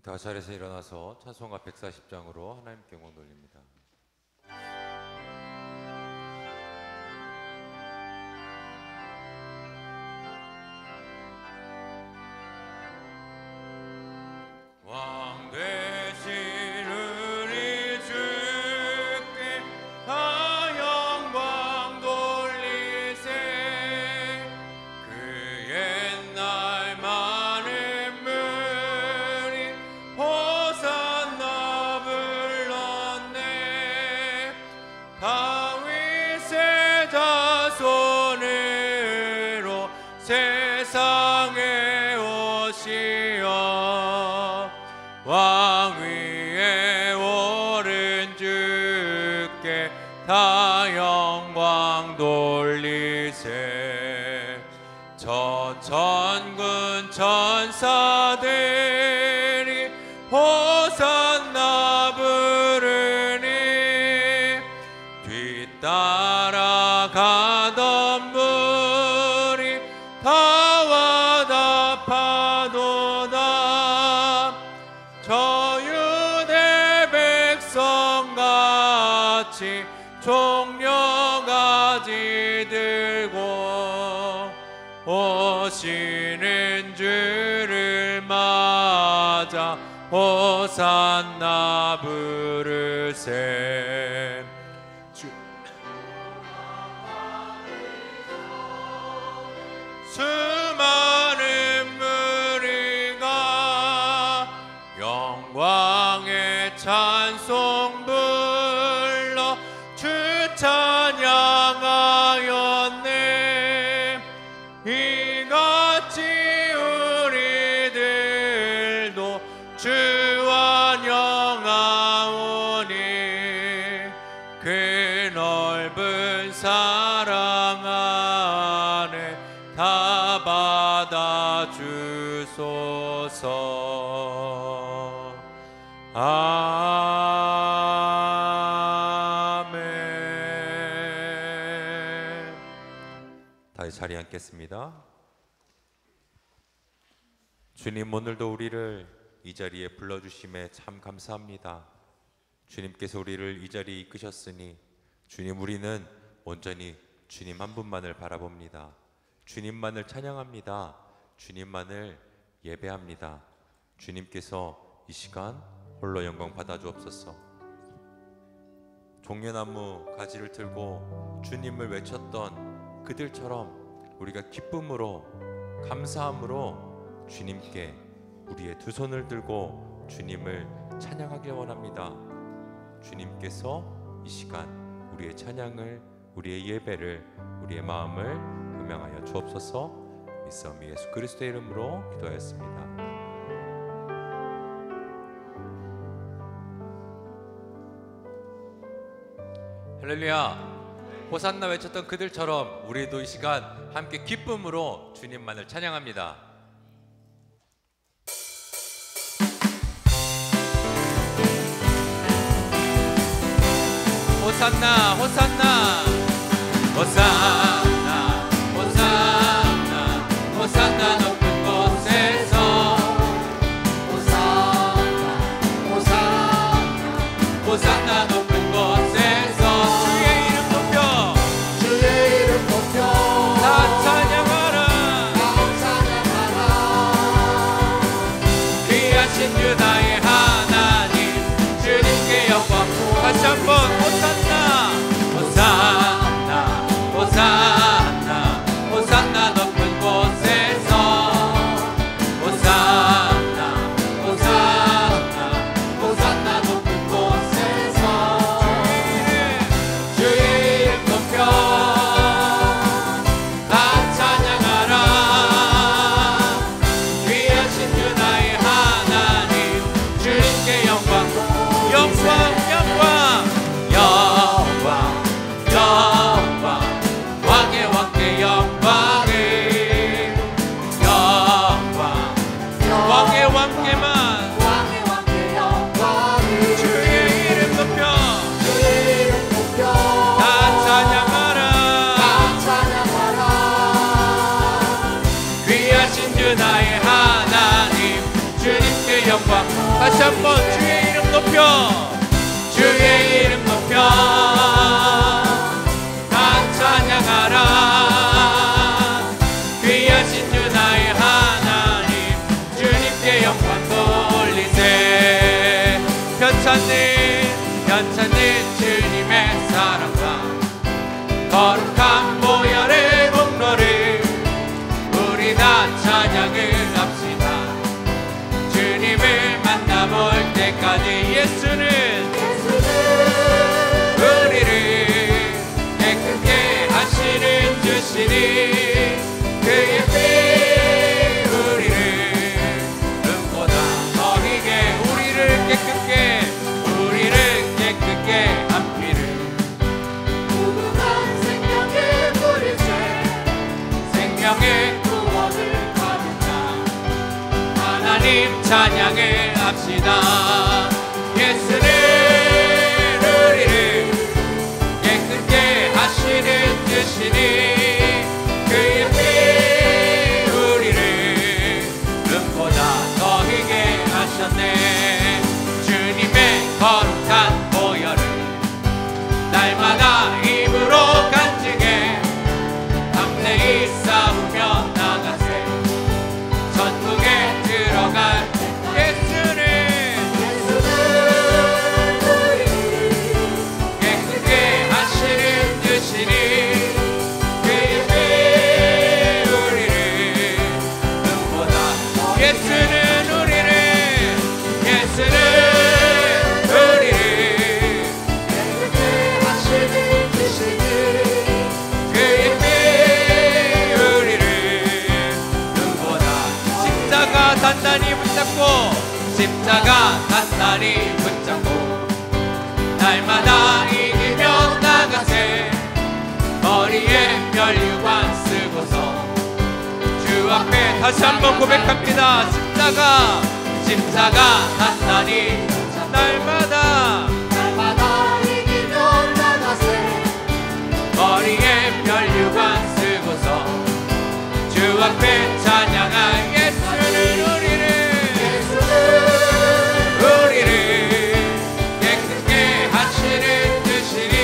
다 자리에서 일어나서 찬송가 140장으로 하나님께 영광 돌립니다. 왕 되신 우리 주께 다 영광 돌리세. 그 옛날 많은 무리 호산나 불렀네. 다윗의 자손으로 세상에 오시어 왕 위에 오른 주께 다 영광 돌리세. 저 천군 천사들이 호산나 부르니 뒤따라 가던 물이 다와 답하도다. 저 유대 백성같이 종려가지 들고 오시는 주를 맞아 호산나 부르세. 수많은 무리가 영광의 찬송 불러 주 찬양하였네. 이같이 우리들도 주 환영하오니 그 넓은 사랑 안에 다 받아 주소서. 아멘. 다시 자리에 앉겠습니다. 주님, 오늘도 우리를 이 자리에 불러주심에 참 감사합니다. 주님께서 우리를 이 자리에 이끄셨으니 주님, 우리는 온전히 주님 한 분만을 바라봅니다. 주님만을 찬양합니다. 주님만을 예배합니다. 주님께서 이 시간 홀로 영광 받아 주옵소서. 종려나무 가지를 들고 주님을 외쳤던 그들처럼 우리가 기쁨으로 감사함으로 주님께 우리의 두 손을 들고 주님을 찬양하길 원합니다. 주님께서 이 시간 우리의 찬양을, 우리의 예배를, 우리의 마음을 음양하여 주옵소서. 믿사오니 예수 그리스도의 이름으로 기도하였습니다. 할렐루야. 호산나 외쳤던 그들처럼 우리도 이 시간 함께 기쁨으로 주님만을 찬양합니다. 호산나 호산나 호산나 호산나 호산나 높은 곳에서 호산나 호산나 호산나 높은 곳에서 주의 이름 높여 주의 이름 높여 다 찬양하라 다 찬양하라. 귀하신 유다의 하나님 주님께 영광. 다시 한번 호산나 호산나 호산나 영광. 다시 한번 주의 이름 높여, 주의 이름 높여 다 찬양하라. 귀하신 주 나의 하나님, 주님께 영광 돌리세. 편찮는 주님의 사랑과 거룩한 보혈의 공로를 우리 다 찬양을 합시다. 주님을 만나볼 때까지 예수는 우리를 깨끗게 하시는 주시니 그의 피 우리를 눈보다 더히게 우리를 깨끗게 한 피를 무궁한 생명의 뿌리째 생명의 구원을 받았다. 하나님 찬양을 합시다. 예수는 우리를 깨끗게 하시는 주시니 그의 피 우리를 눈보다 더히게 하셨네. 주님의 거룩한 보혈을 날마다 입으로 간증해 담대히 싸우며 나가세. 전국에 들어갈 예수는 깨끗게 하시는 주시니 그의 피 우리를 눈보다 예수는 우리를 깨끗게 하시는 주시니 그의 피 우리를 눈보다 십자가 단단히 붙잡고 날마다 이기며 나가세. 머리에 멸류관 쓰고서 주 앞에 다시 한번 고백합니다. 십자가 단단히 날마다 이기며 나가세. 머리에 멸류관 쓰고서 주 앞에 찬양할 예수는 우리를 깨끗게 하시는 주시니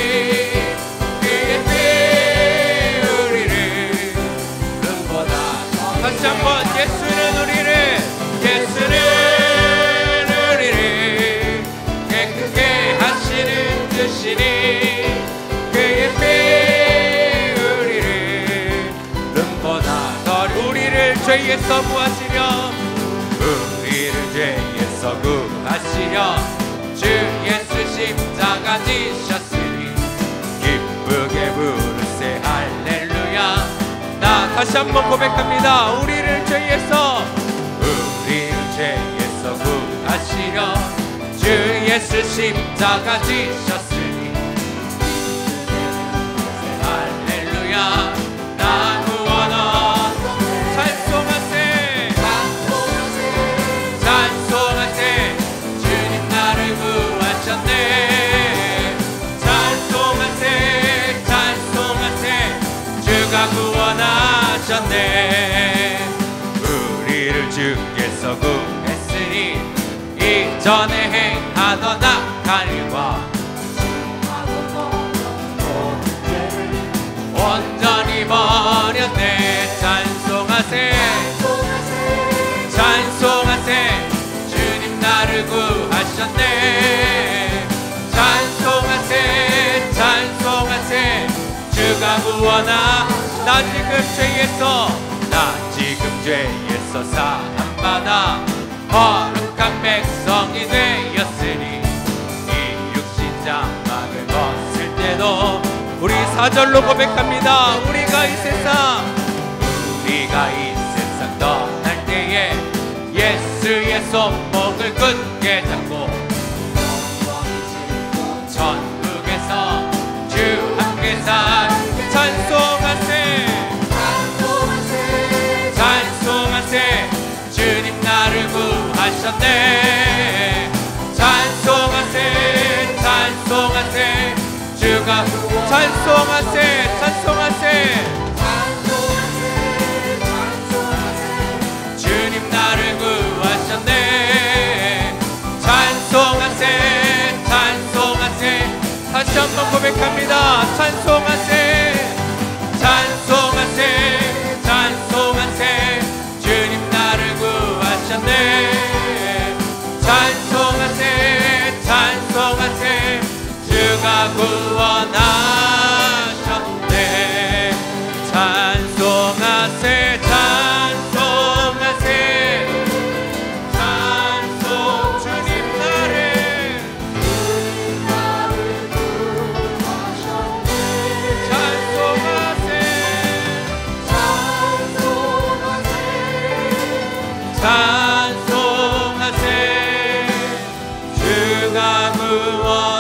그의 피 우리를 눈보다 다시 한번 예수는 우리를 깨끗게 하시는 주시니 그의 피 우리를 눈보다 더 우리를 죄에서 구하시려 주 예수 십자가 지셨으니 기쁘게 부르세 할렐루야. 나 다시 한번 고백합니다. 우리를 죄에서 구하시려 주 예수 십자가 지셨으니 할렐루야. 나 구원하 찬송하세 주님 나를 구하셨네. 찬송하세 주가 구원하셨네. 우리를 주께서 구했으니 이전에 행하던 악한 일과 온전히 버렸네. 찬송하세 주님 나를 구하셨네. 찬송하세 주가 구원하. 나 지금 죄에서 사함받아 거룩한 백성이 되었으니 이 육신 장막을 벗을 때도 우리 4절로 고백합니다. 우리가 이 세상 떠날 때에 예수의 손목을 굳게 잡고 천국에서 주 함께 살 찬송하세 주님 나를 구하셨네. 찬송하세 주가 찬송하세 주님 나를 구하셨네. 한번 고백합니다. 찬송하세 찬송하세 찬송하세 주님 나를 구하셨네. 찬송하세 찬송하세 주가 구원하셨네. 찬송하세 찬송하세 찬송 주님 나를 찬송하세 찬송하세 주가 구원하셨네.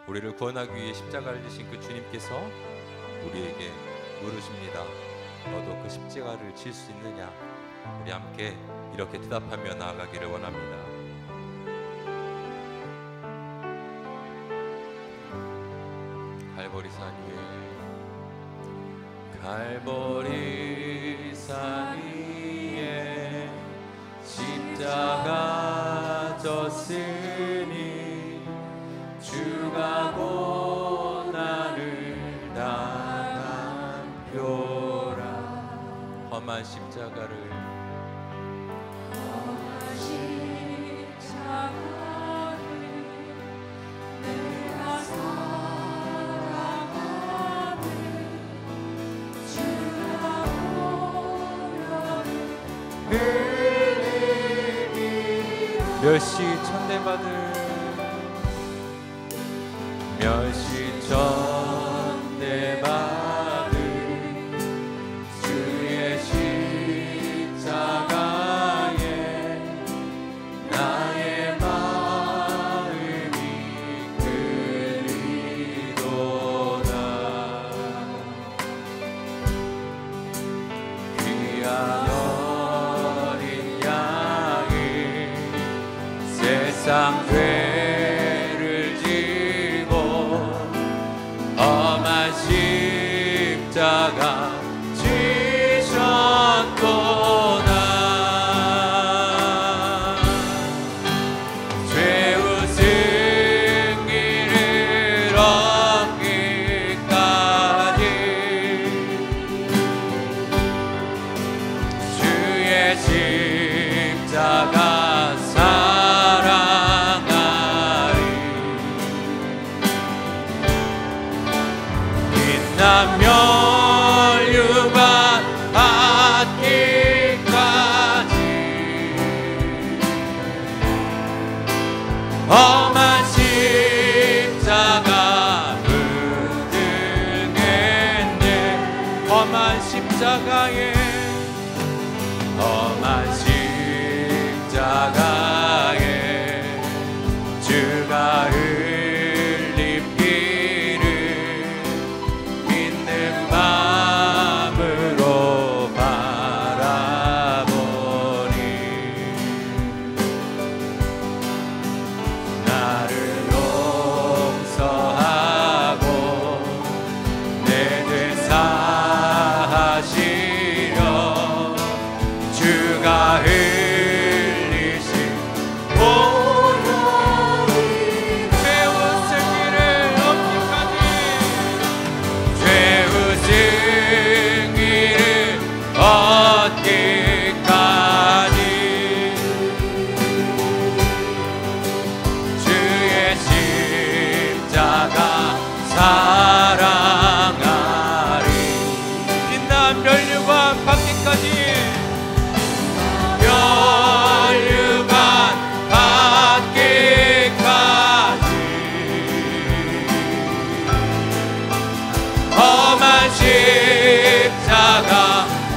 우리를 구원하기 위해 십자가를 지신 그 주님께서 우리에게 물으십니다. 너도 그 십자가를 질 수 있느냐? 우리 함께 이렇게 대답하며 나아가기를 원합니다. 갈보리산 위에 갈보리산 위에 십자가 졌으니 주가 고난을 당한 표라. 험한 십자가를 멸시 천대받을 멸시 천대받을 주의 십자가에 나의 마음이 끌리도다. 귀한 어린 양이 세상 죄를 지고 험한 십자가 지셨도다. 죄의 승리를 얻기까지 주의 십자가 멸류관 받기까지 험한 십자가 붙들겠네. 험한 십자가에 험한 십자가에 주가 흘린 피를 믿는 마음으로 바라보니 나를 용서하고 내 죄 사하시려 주가 흘리신 보혈이 죄의 승리를 얻기까지 죄의 승리를 얻기까지 주의 십자가 사랑하리. 빛난 멸류관 받기까지 멸류관 받기까지 험한 십자가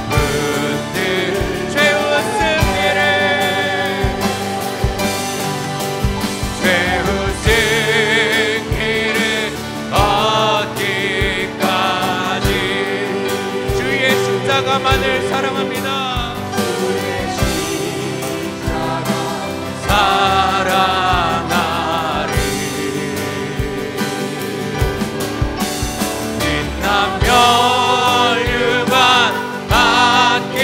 붙들 죄의 승리를 죄의 승리를 얻기까지 주의 십자가만을 사랑합니다. 사랑하리. 빛난 멸류관 받기까지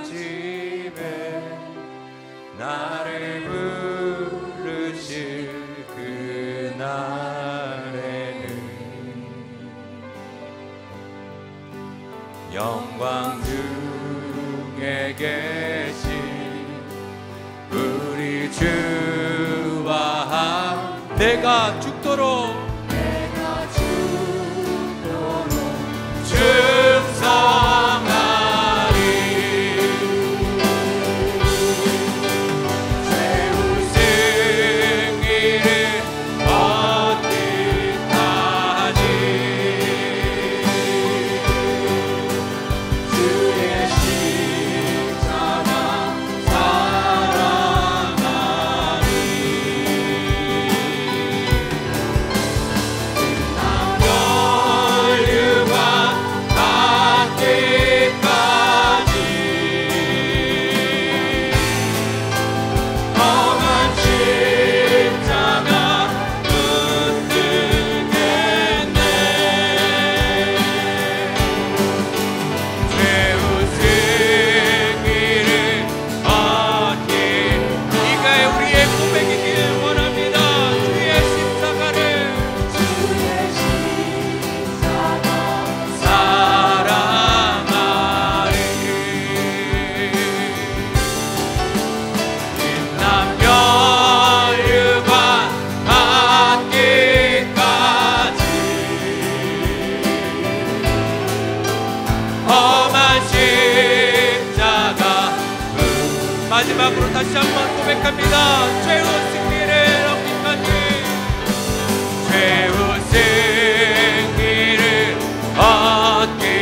험한 집에 나를 부르실 그날에는 영광 중에 계신 우리 주와 함께 내가 죽도록 충성하리. 최후 승리를 얻기까지 주의 십자가 사랑하리. 마지막으로 다시 한번 고백합니다. 최후 승리를 얻기까지, 최후 승리를 얻기까지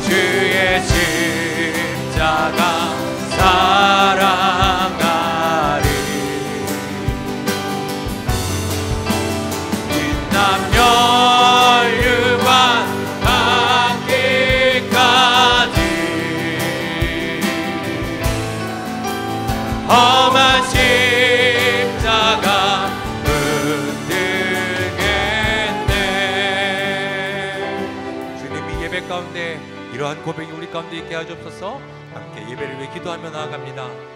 주의 십자가 사랑하리. 빛남 혈육과 험한 십자가 흔들겠네. 주님이 예배 가운데 이러한 고백이 우리 가운데 있게 하옵소서. 함께 예배를 위해 기도하며 나아갑니다.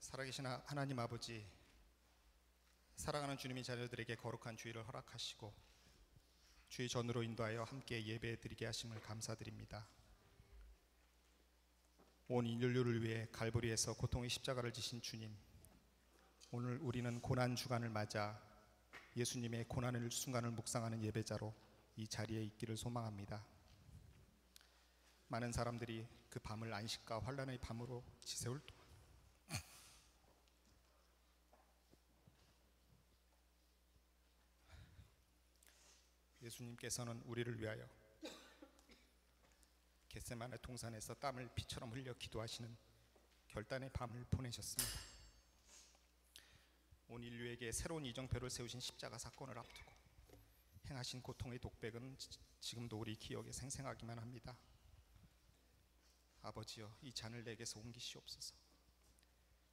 살아계신 하나님 아버지, 사랑하는 주님이 자녀들에게 거룩한 주일을 허락하시고 주의 전으로 인도하여 함께 예배드리게 하심을 감사드립니다. 온 인류를 위해 갈보리에서 고통의 십자가를 지신 주님, 오늘 우리는 고난 주간을 맞아 예수님의 고난의 순간을 묵상하는 예배자로 이 자리에 있기를 소망합니다. 많은 사람들이 그 밤을 안식과 환난의 밤으로 지새울 동안 예수님께서는 우리를 위하여 겟세마네 동산에서 땀을 피처럼 흘려 기도하시는 결단의 밤을 보내셨습니다. 온 인류에게 새로운 이정표를 세우신 십자가 사건을 앞두고 행하신 고통의 독백은 지금도 우리 기억에 생생하기만 합니다. 아버지여, 이 잔을 내게서 옮기시옵소서.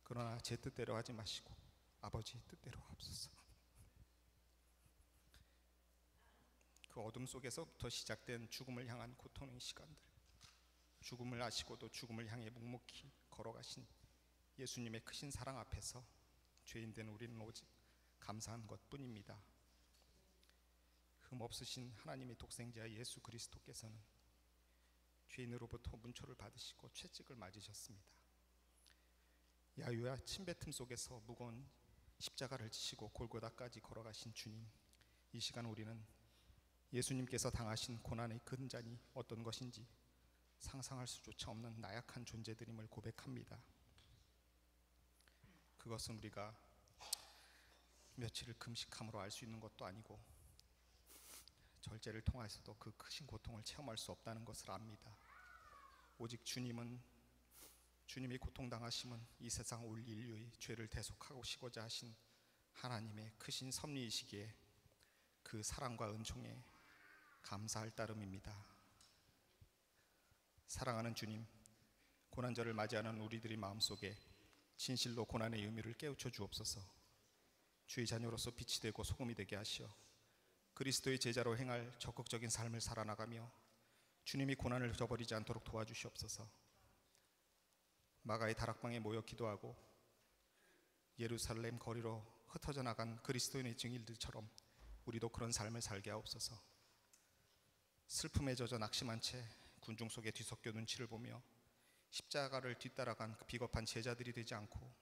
그러나 제 뜻대로 하지 마시고 아버지의 뜻대로 하옵소서. 그 어둠 속에서부터 시작된 죽음을 향한 고통의 시간들, 죽음을 아시고도 죽음을 향해 묵묵히 걸어가신 예수님의 크신 사랑 앞에서 죄인된 우리는 오직 감사한 것뿐입니다. 흠없으신 하나님의 독생자 예수 그리스도께서는 죄인으로부터 문초를 받으시고 채찍을 맞으셨습니다. 야유와 침뱉음 속에서 무거운 십자가를 지시고 골고다까지 걸어가신 주님, 이 시간 우리는 예수님께서 당하신 고난의 근간이 어떤 것인지 상상할 수조차 없는 나약한 존재들임을 고백합니다. 그것은 우리가 며칠을 금식함으로 알 수 있는 것도 아니고 절제를 통해서도 그 크신 고통을 체험할 수 없다는 것을 압니다. 오직 주님이 고통당하심은 이 세상 올 인류의 죄를 대속하시고자 하신 하나님의 크신 섭리이시기에 그 사랑과 은총에 감사할 따름입니다. 사랑하는 주님, 고난절을 맞이하는 우리들의 마음속에 진실로 고난의 의미를 깨우쳐 주옵소서. 주의 자녀로서 빛이 되고 소금이 되게 하시어 그리스도의 제자로 행할 적극적인 삶을 살아나가며 주님이 고난을 저버리지 않도록 도와주시옵소서. 마가의 다락방에 모여 기도하고 예루살렘 거리로 흩어져 나간 그리스도인의 증인들처럼 우리도 그런 삶을 살게 하옵소서. 슬픔에 젖어 낙심한 채 군중 속에 뒤섞여 눈치를 보며 십자가를 뒤따라간 그 비겁한 제자들이 되지 않고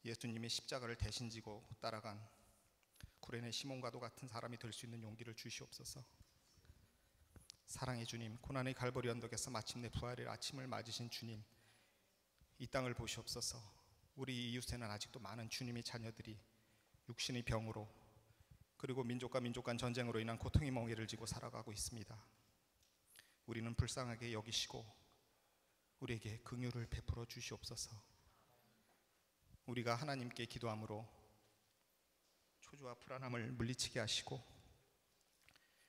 예수님의 십자가를 대신 지고 따라간 구레네 시몬과도 같은 사람이 될 수 있는 용기를 주시옵소서. 사랑의 주님, 고난의 갈보리 언덕에서 마침내 부활의 아침을 맞으신 주님, 이 땅을 보시옵소서. 우리 이웃에는 아직도 많은 주님의 자녀들이 육신의 병으로 그리고 민족과 민족 간 전쟁으로 인한 고통의 멍에를 지고 살아가고 있습니다. 우리는 불쌍하게 여기시고 우리에게 긍휼을 베풀어 주시옵소서. 우리가 하나님께 기도함으로 초조와 불안함을 물리치게 하시고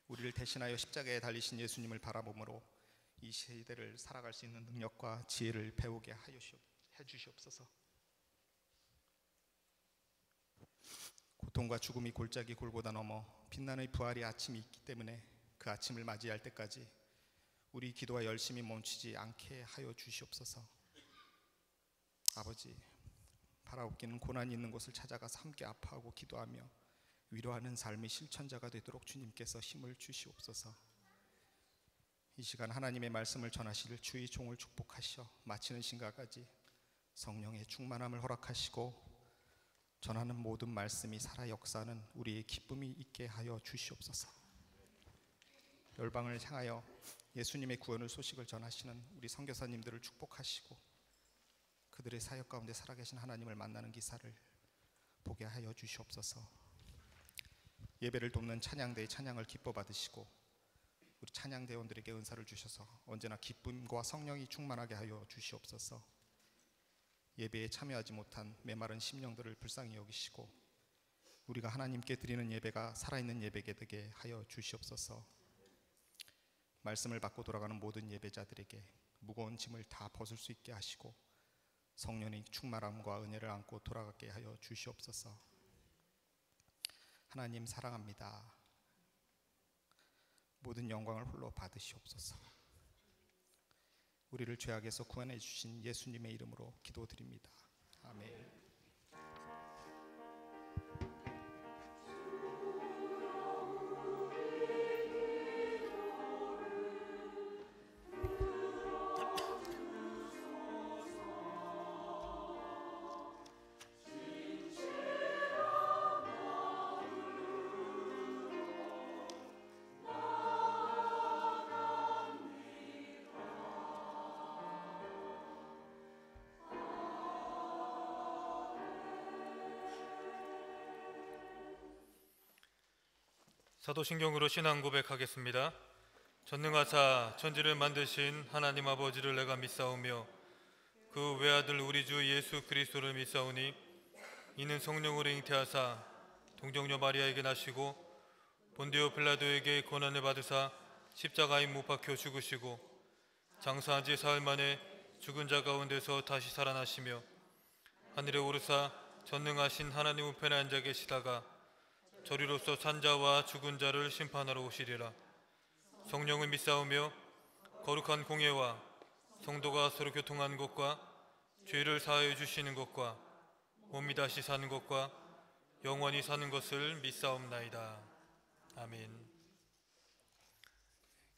우리를 대신하여 십자가에 달리신 예수님을 바라봄으로 이 시대를 살아갈 수 있는 능력과 지혜를 배우게 해 주시옵소서. 고통과 죽음이 골짜기 골고다 넘어 빛나는 부활의 아침이 있기 때문에 그 아침을 맞이할 때까지 우리 기도와 열심히 멈추지 않게 하여 주시옵소서. 아버지, 바라옵기는 고난이 있는 곳을 찾아가서 함께 아파하고 기도하며 위로하는 삶의 실천자가 되도록 주님께서 힘을 주시옵소서. 이 시간 하나님의 말씀을 전하실 주의 종을 축복하셔 마치는 시간까지 성령의 충만함을 허락하시고 전하는 모든 말씀이 살아 역사하는 우리의 기쁨이 있게 하여 주시옵소서. 열방을 향하여 예수님의 구원의 소식을 전하시는 우리 선교사님들을 축복하시고 그들의 사역 가운데 살아계신 하나님을 만나는 기사를 보게 하여 주시옵소서. 예배를 돕는 찬양대의 찬양을 기뻐 받으시고 우리 찬양대원들에게 은사를 주셔서 언제나 기쁨과 성령이 충만하게 하여 주시옵소서. 예배에 참여하지 못한 메마른 심령들을 불쌍히 여기시고 우리가 하나님께 드리는 예배가 살아있는 예배게 되게 하여 주시옵소서. 말씀을 받고 돌아가는 모든 예배자들에게 무거운 짐을 다 벗을 수 있게 하시고 성령의 충만함과 은혜를 안고 돌아가게 하여 주시옵소서. 하나님 사랑합니다. 모든 영광을 홀로 받으시옵소서. 우리를 죄악에서 구원해 주신 예수님의 이름으로 기도드립니다. 아멘. 사도신경으로 신앙 고백하겠습니다. 전능하사 천지를 만드신 하나님 아버지를 내가 믿사오며 그 외아들 우리 주 예수 그리스도를 믿사오니 이는 성령으로 잉태하사 동정녀 마리아에게 나시고 본디오 빌라도에게 고난을 받으사 십자가에 못 박혀 죽으시고 장사한 지 사흘 만에 죽은 자 가운데서 다시 살아나시며 하늘에 오르사 전능하신 하나님 우편에 앉아 계시다가 저리로서 산자와 죽은 자를 심판하러 오시리라. 성령을 믿사오며 거룩한 공예와 성도가 서로 교통하는 것과 죄를 사하여 주시는 것과 몸이 다시 사는 것과 영원히 사는 것을 믿사옵나이다. 아멘.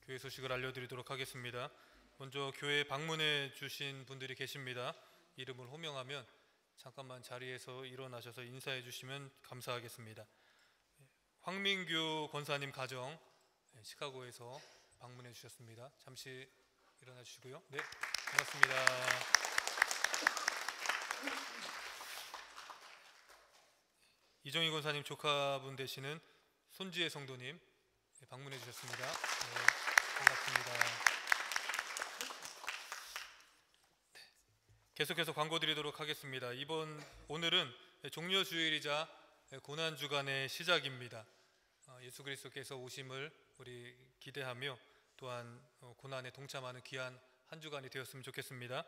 교회 소식을 알려드리도록 하겠습니다. 먼저 교회에 방문해 주신 분들이 계십니다. 이름을 호명하면 잠깐만 자리에서 일어나셔서 인사해 주시면 감사하겠습니다. 황민규 권사님 가정 시카고에서 방문해 주셨습니다. 잠시 일어나 주시고요. 네, 반갑습니다. 이정희 권사님 조카분 되시는 손지혜 성도님 방문해 주셨습니다. 네, 반갑습니다. 네, 계속해서 광고 드리도록 하겠습니다. 오늘은 종려주일이자 고난주간의 시작입니다. 예수 그리스도께서 오심을 우리 기대하며 또한 고난에 동참하는 귀한 한 주간이 되었으면 좋겠습니다.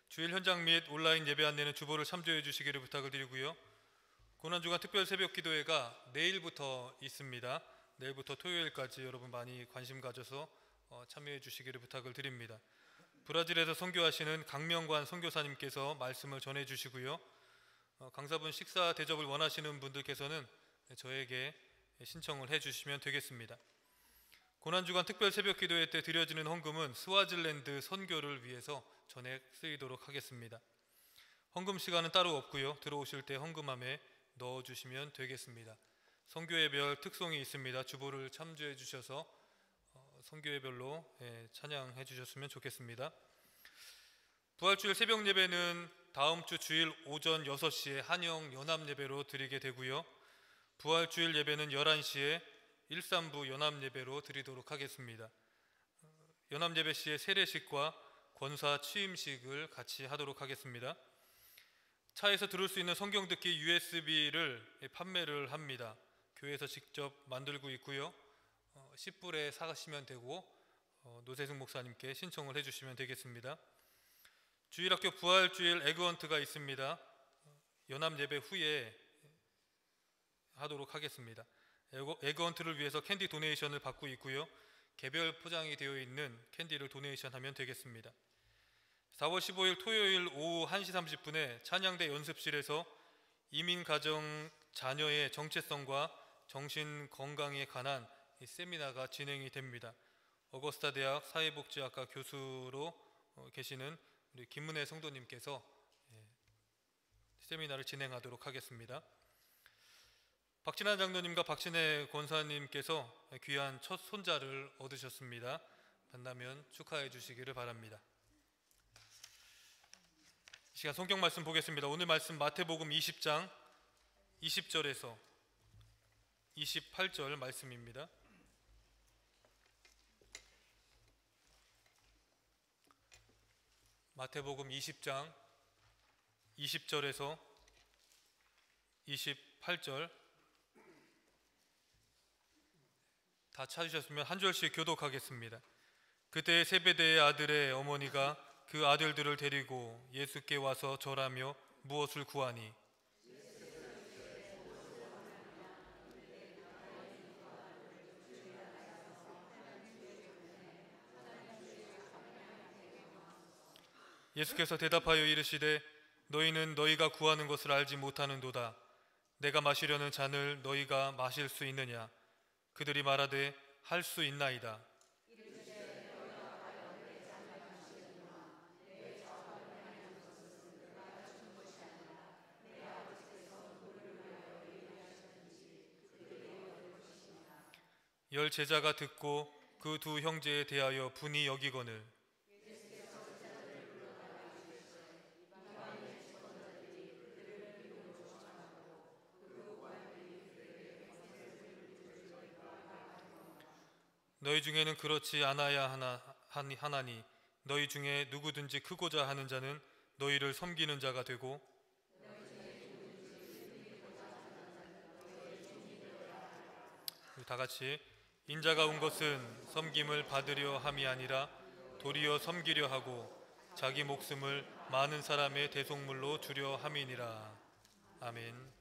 주일 현장 및 온라인 예배 안내는 주보를 참조해 주시기를 부탁을 드리고요. 고난주간 특별 새벽 기도회가 내일부터 있습니다. 내일부터 토요일까지 여러분 많이 관심 가져서 참여해 주시기를 부탁을 드립니다. 브라질에서 선교하시는 강명관 선교사님께서 말씀을 전해 주시고요. 강사분 식사 대접을 원하시는 분들께서는 저에게 신청을 해 주시면 되겠습니다. 고난주간 특별 새벽 기도회 때 드려지는 헌금은 스와질랜드 선교를 위해서 전액 쓰이도록 하겠습니다. 헌금 시간은 따로 없고요. 들어오실 때 헌금함에 넣어주시면 되겠습니다. 선교회별 특송이 있습니다. 주보를 참조해 주셔서 선교회별로 찬양해 주셨으면 좋겠습니다. 부활주일 새벽 예배는 다음 주 주일 오전 6시에 한영 연합예배로 드리게 되고요. 부활주일 예배는 11시에 일산부 연합예배로 드리도록 하겠습니다. 연합예배 시에 세례식과 권사 취임식을 같이 하도록 하겠습니다. 차에서 들을 수 있는 성경 듣기 USB를 판매를 합니다. 교회에서 직접 만들고 있고요. 10불에 사가시면 되고 노세승 목사님께 신청을 해주시면 되겠습니다. 주일학교 부활주일 에그헌트가 있습니다. 연합예배 후에 하도록 하겠습니다. 에그헌트를 위해서 캔디 도네이션을 받고 있고요. 개별 포장이 되어 있는 캔디를 도네이션 하면 되겠습니다. 4월 15일 토요일 오후 1시 30분에 찬양대 연습실에서 이민가정 자녀의 정체성과 정신건강에 관한 세미나가 진행이 됩니다. 어거스타 대학 사회복지학과 교수로 계시는 우리 김문혜 성도님께서 세미나를 진행하도록 하겠습니다. 박진환 장로님과 박진혜 권사님께서 귀한 첫 손자를 얻으셨습니다. 만나면 축하해 주시기를 바랍니다. 이 시간 성경 말씀 보겠습니다. 오늘 말씀 마태복음 20장 20절에서 28절 말씀입니다. 마태복음 20장 20절에서 28절 다 찾으셨으면 한 절씩 교독하겠습니다. 그때 세베대의 아들의 어머니가 그 아들들을 데리고 예수께 와서 절하며 무엇을 구하니 예수께서 대답하여 이르시되 너희는 너희가 구하는 것을 알지 못하는도다. 내가 마시려는 잔을 너희가 마실 수 있느냐? 그들이 말하되 할 수 있나이다. 열 제자가 듣고 그 두 형제에 대하여 분이 여기거늘 너희 중에는 그렇지 않아야 하나니 너희 중에 누구든지 크고자 하는 자는 너희를 섬기는 자가 되고 다 같이 인자가 온 것은 섬김을 받으려 함이 아니라 도리어 섬기려 하고 자기 목숨을 많은 사람의 대속물로 주려 함이니라. 아멘.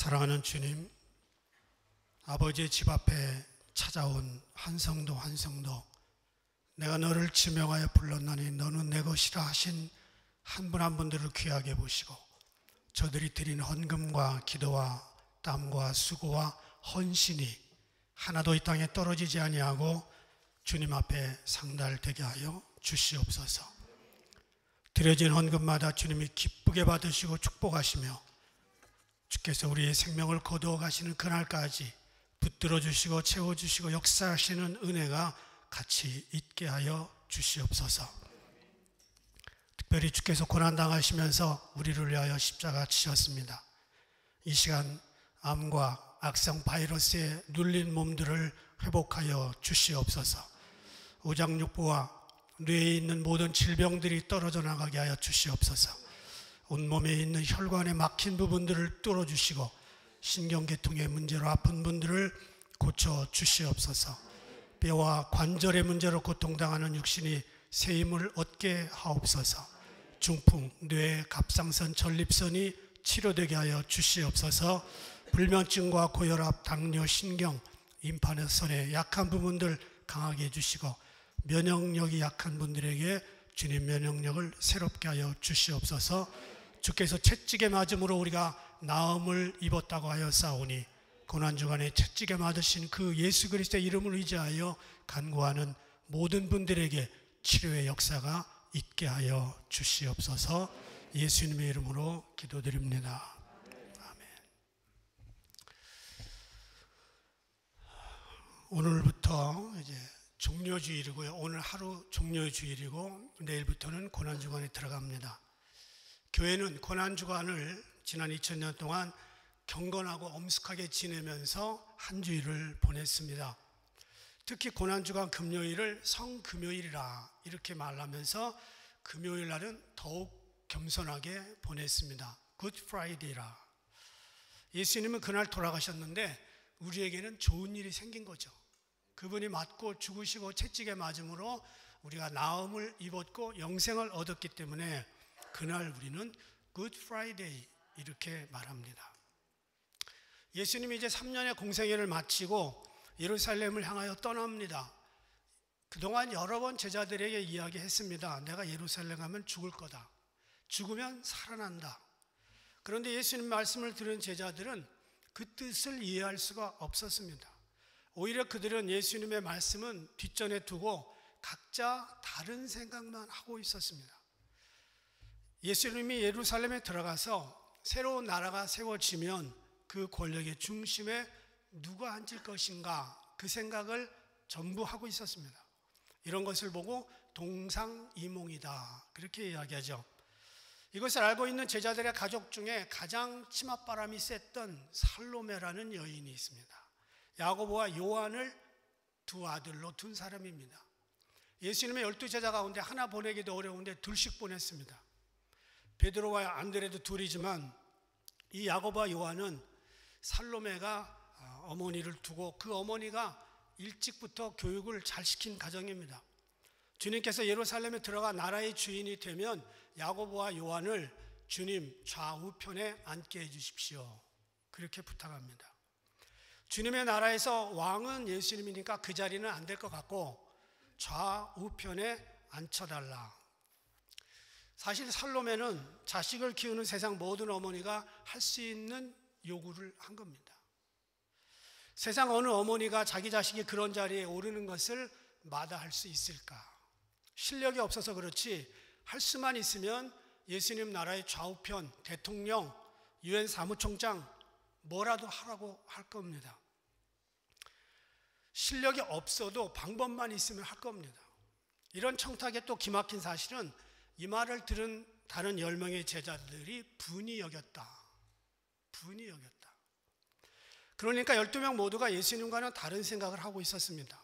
사랑하는 주님, 아버지의 집 앞에 찾아온 한 성도 한 성도, 내가 너를 지명하여 불렀나니 너는 내 것이라 하신 한 분 한 분들을 귀하게 보시고, 저들이 드린 헌금과 기도와 땀과 수고와 헌신이 하나도 이 땅에 떨어지지 아니하고 주님 앞에 상달되게 하여 주시옵소서. 드려진 헌금마다 주님이 기쁘게 받으시고 축복하시며 주께서 우리의 생명을 거두어 가시는 그날까지 붙들어 주시고 채워주시고 역사하시는 은혜가 같이 있게 하여 주시옵소서. 특별히 주께서 고난당하시면서 우리를 위하여 십자가 치셨습니다. 이 시간 암과 악성 바이러스에 눌린 몸들을 회복하여 주시옵소서. 오장육부와 뇌에 있는 모든 질병들이 떨어져 나가게 하여 주시옵소서. 온몸에 있는 혈관에 막힌 부분들을 뚫어주시고 신경계통의 문제로 아픈 분들을 고쳐 주시옵소서. 뼈와 관절의 문제로 고통당하는 육신이 새 힘을 얻게 하옵소서. 중풍, 뇌, 갑상선, 전립선이 치료되게 하여 주시옵소서. 불면증과 고혈압, 당뇨, 신경, 임파선의 약한 부분들 강하게 해주시고 면역력이 약한 분들에게 주님 면역력을 새롭게 하여 주시옵소서. 주께서 채찍에 맞음으로 우리가 나음을 입었다고 하여 싸우니 고난주간에 채찍에 맞으신 그 예수 그리스도의 이름을 의지하여 간구하는 모든 분들에게 치료의 역사가 있게 하여 주시옵소서. 예수님의 이름으로 기도드립니다. 아멘. 오늘부터 이제 종료주일이고요. 오늘 하루 종료주일이고 내일부터는 고난주간에 들어갑니다. 교회는 고난주간을 지난 2000년 동안 경건하고 엄숙하게 지내면서 한 주일을 보냈습니다. 특히 고난주간 금요일을 성금요일이라 이렇게 말하면서 금요일 날은 더욱 겸손하게 보냈습니다. 굿 프라이데이라. 예수님은 그날 돌아가셨는데 우리에게는 좋은 일이 생긴 거죠. 그분이 맞고 죽으시고 채찍에 맞음으로 우리가 나음을 입었고 영생을 얻었기 때문에 그날 우리는 굿 프라이데이 이렇게 말합니다. 예수님이 이제 3년의 공생애를 마치고 예루살렘을 향하여 떠납니다. 그동안 여러 번 제자들에게 이야기했습니다. 내가 예루살렘 가면 죽을 거다. 죽으면 살아난다. 그런데 예수님 말씀을 들은 제자들은 그 뜻을 이해할 수가 없었습니다. 오히려 그들은 예수님의 말씀은 뒷전에 두고 각자 다른 생각만 하고 있었습니다. 예수님이 예루살렘에 들어가서 새로운 나라가 세워지면 그 권력의 중심에 누가 앉을 것인가 그 생각을 전부 하고 있었습니다. 이런 것을 보고 동상이몽이다 그렇게 이야기하죠. 이것을 알고 있는 제자들의 가족 중에 가장 치맛바람이 셌던 살로메라는 여인이 있습니다. 야고보와 요한을 두 아들로 둔 사람입니다. 예수님의 12제자 가운데 하나 보내기도 어려운데 둘씩 보냈습니다. 베드로와 안드레도 둘이지만 이 야고보와 요한은 살로메가 어머니를 두고 그 어머니가 일찍부터 교육을 잘 시킨 가정입니다. 주님께서 예루살렘에 들어가 나라의 주인이 되면 야고보와 요한을 주님 좌우편에 앉게 해주십시오. 그렇게 부탁합니다. 주님의 나라에서 왕은 예수님이니까 그 자리는 안 될 것 같고 좌우편에 앉혀달라. 사실 살로메는 자식을 키우는 세상 모든 어머니가 할 수 있는 요구를 한 겁니다. 세상 어느 어머니가 자기 자식이 그런 자리에 오르는 것을 마다할 수 있을까? 실력이 없어서 그렇지 할 수만 있으면 예수님 나라의 좌우편, 대통령, 유엔 사무총장 뭐라도 하라고 할 겁니다. 실력이 없어도 방법만 있으면 할 겁니다. 이런 청탁에 또 기막힌 사실은 이 말을 들은 다른 10명의 제자들이 분이 여겼다. 분이 여겼다. 그러니까 12명 모두가 예수님과는 다른 생각을 하고 있었습니다.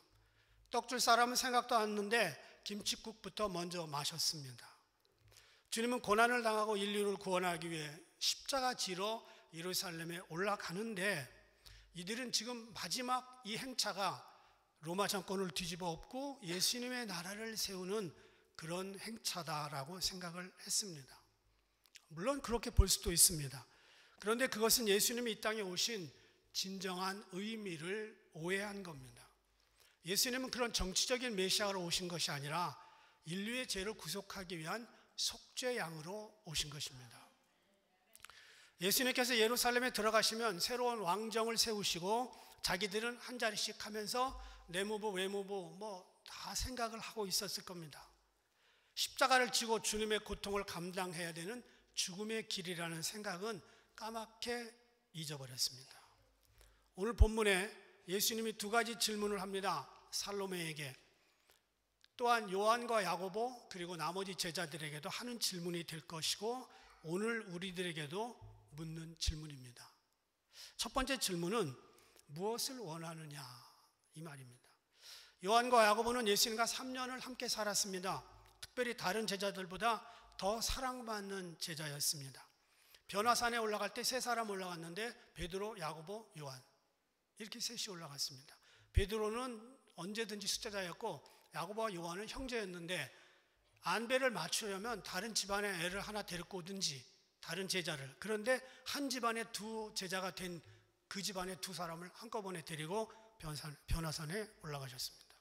떡 줄 사람은 생각도 않는데 김칫국부터 먼저 마셨습니다. 주님은 고난을 당하고 인류를 구원하기 위해 십자가 지러 예루살렘에 올라가는데 이들은 지금 마지막 이 행차가 로마 정권을 뒤집어 엎고 예수님의 나라를 세우는 그런 행차다라고 생각을 했습니다. 물론 그렇게 볼 수도 있습니다. 그런데 그것은 예수님이 이 땅에 오신 진정한 의미를 오해한 겁니다. 예수님은 그런 정치적인 메시아로 오신 것이 아니라 인류의 죄를 구속하기 위한 속죄양으로 오신 것입니다. 예수님께서 예루살렘에 들어가시면 새로운 왕정을 세우시고 자기들은 한 자리씩 하면서 내무부 외무부 다 생각을 하고 있었을 겁니다. 십자가를 지고 주님의 고통을 감당해야 되는 죽음의 길이라는 생각은 까맣게 잊어버렸습니다. 오늘 본문에 예수님이 두 가지 질문을 합니다. 살로메에게, 또한 요한과 야고보 그리고 나머지 제자들에게도 하는 질문이 될 것이고 오늘 우리들에게도 묻는 질문입니다. 첫 번째 질문은 무엇을 원하느냐 이 말입니다. 요한과 야고보는 예수님과 3년을 함께 살았습니다. 특별히 다른 제자들보다 더 사랑받는 제자였습니다. 변화산에 올라갈 때 세 사람 올라갔는데 베드로, 야고보, 요한 이렇게 셋이 올라갔습니다. 베드로는 언제든지 숙제자였고 야고보와 요한은 형제였는데 안배를 맞추려면 다른 집안에 애를 하나 데리고 오든지 다른 제자를, 그런데 한 집안에 두 제자가 된 그 집안에 두 사람을 한꺼번에 데리고 변화산에 올라가셨습니다.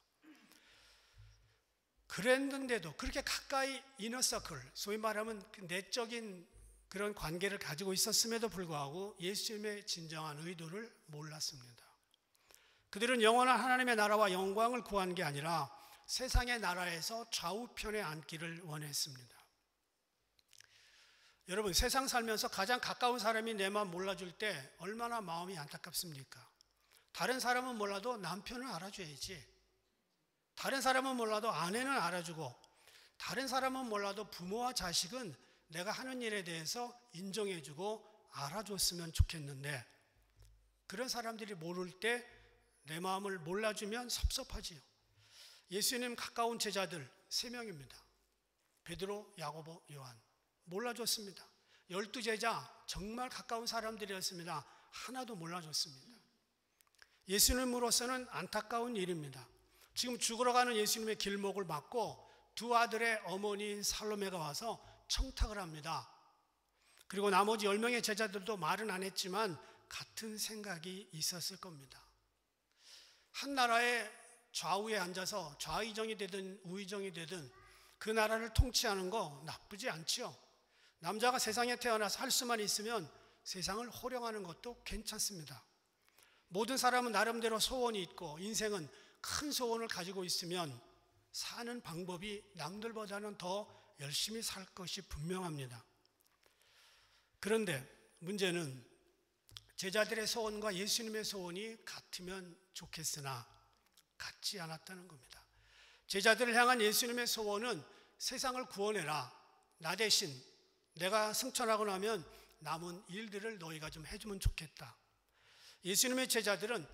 그랬는데도 그렇게 가까이 이너서클, 소위 말하면 내적인 그런 관계를 가지고 있었음에도 불구하고 예수님의 진정한 의도를 몰랐습니다. 그들은 영원한 하나님의 나라와 영광을 구한 게 아니라 세상의 나라에서 좌우편에 앉기를 원했습니다. 여러분, 세상 살면서 가장 가까운 사람이 내 마음 몰라줄 때 얼마나 마음이 안타깝습니까? 다른 사람은 몰라도 남편은 알아줘야지. 다른 사람은 몰라도 아내는 알아주고, 다른 사람은 몰라도 부모와 자식은 내가 하는 일에 대해서 인정해주고 알아줬으면 좋겠는데, 그런 사람들이 모를 때 내 마음을 몰라주면 섭섭하지요. 예수님 가까운 제자들 3명입니다. 베드로, 야고보, 요한. 몰라줬습니다. 12제자 정말 가까운 사람들이었습니다. 하나도 몰라줬습니다. 예수님으로서는 안타까운 일입니다. 지금 죽으러 가는 예수님의 길목을 막고 두 아들의 어머니인 살로메가 와서 청탁을 합니다. 그리고 나머지 10명의 제자들도 말은 안 했지만 같은 생각이 있었을 겁니다. 한 나라의 좌우에 앉아서 좌의정이 되든 우의정이 되든 그 나라를 통치하는 거 나쁘지 않죠. 남자가 세상에 태어나서 할 수만 있으면 세상을 호령하는 것도 괜찮습니다. 모든 사람은 나름대로 소원이 있고 인생은 큰 소원을 가지고 있으면 사는 방법이 남들보다는 더 열심히 살 것이 분명합니다. 그런데 문제는 제자들의 소원과 예수님의 소원이 같으면 좋겠으나 같지 않았다는 겁니다. 제자들을 향한 예수님의 소원은 세상을 구원해라. 나 대신 내가 승천하고 나면 남은 일들을 너희가 좀 해주면 좋겠다. 예수님의 제자들은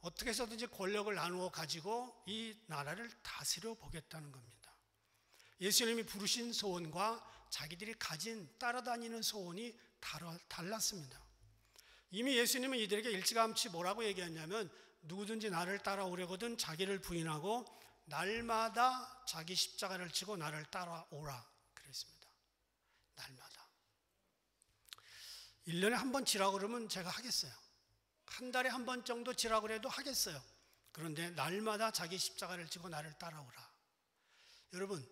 어떻게 해서든지 권력을 나누어 가지고 이 나라를 다스려 보겠다는 겁니다. 예수님이 부르신 소원과 자기들이 가진 따라다니는 소원이 달랐습니다. 이미 예수님은 이들에게 일찌감치 뭐라고 얘기했냐면 누구든지 나를 따라오려거든 자기를 부인하고 날마다 자기 십자가를 지고 나를 따라오라 그랬습니다. 날마다. 1년에 한 번 지라고 그러면 제가 하겠어요. 한 달에 한 번 정도 지라고 해도 하겠어요. 그런데 날마다 자기 십자가를 지고 나를 따라오라. 여러분,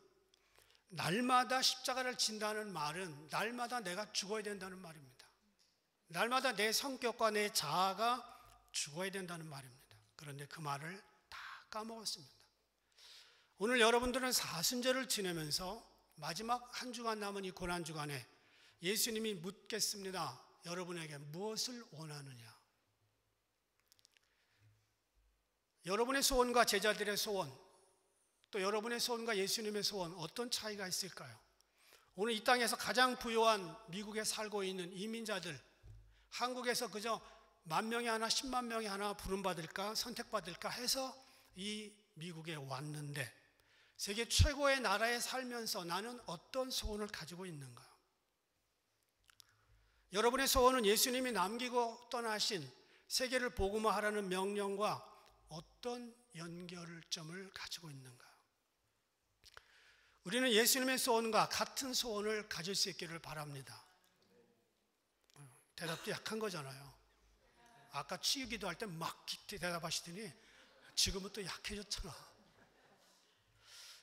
날마다 십자가를 진다는 말은 날마다 내가 죽어야 된다는 말입니다. 날마다 내 성격과 내 자아가 죽어야 된다는 말입니다. 그런데 그 말을 다 까먹었습니다. 오늘 여러분들은 사순절을 지내면서 마지막 한 주간 남은 이 고난주간에 예수님이 묻겠습니다. 여러분에게 무엇을 원하느냐? 여러분의 소원과 제자들의 소원, 또 여러분의 소원과 예수님의 소원, 어떤 차이가 있을까요? 오늘 이 땅에서 가장 부유한 미국에 살고 있는 이민자들, 한국에서 그저 10,000명이 하나 10만 명이 하나 부름받을까 선택받을까 해서 이 미국에 왔는데 세계 최고의 나라에 살면서 나는 어떤 소원을 가지고 있는가? 여러분의 소원은 예수님이 남기고 떠나신 세계를 복음화하라는 명령과 어떤 연결점을 가지고 있는가? 우리는 예수님의 소원과 같은 소원을 가질 수 있기를 바랍니다. 대답도 약한 거잖아요. 아까 치유기도 할 때 막 대답하시더니 지금은 또 약해졌잖아.